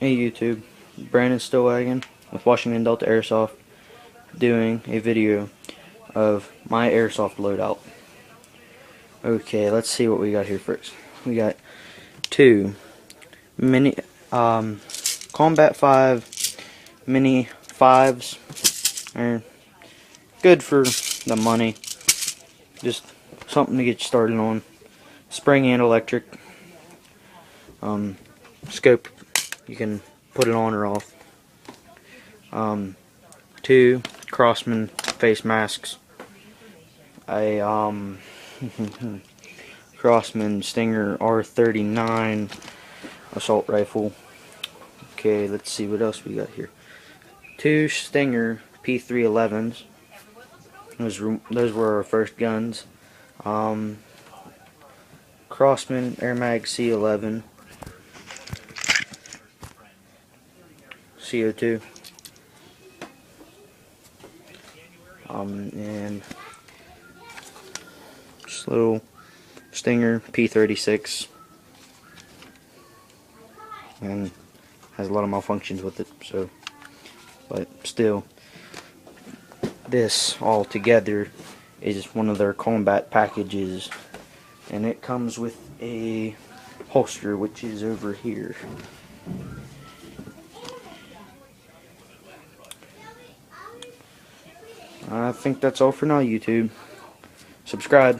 Hey YouTube, Brandon Stillwagon with Washington Delta Airsoft doing a video of my airsoft loadout. Okay, let's see what we got here first. We got two mini Combat 5 mini 5s. They're good for the money. Just something to get you started on. Spring and electric. Scope, you can put it on or off. Two Crossman face masks. A Crossman Stinger R39 assault rifle. Okay, let's see what else we got here. Two Stinger P311s. Those were our first guns. Crossman Air Mag C11. CO2. And just a little Stinger P36, and has a lot of malfunctions with it. So, but still, this all together is one of their combat packages, and it comes with a holster, which is over here. I think that's all for now, YouTube. Subscribe.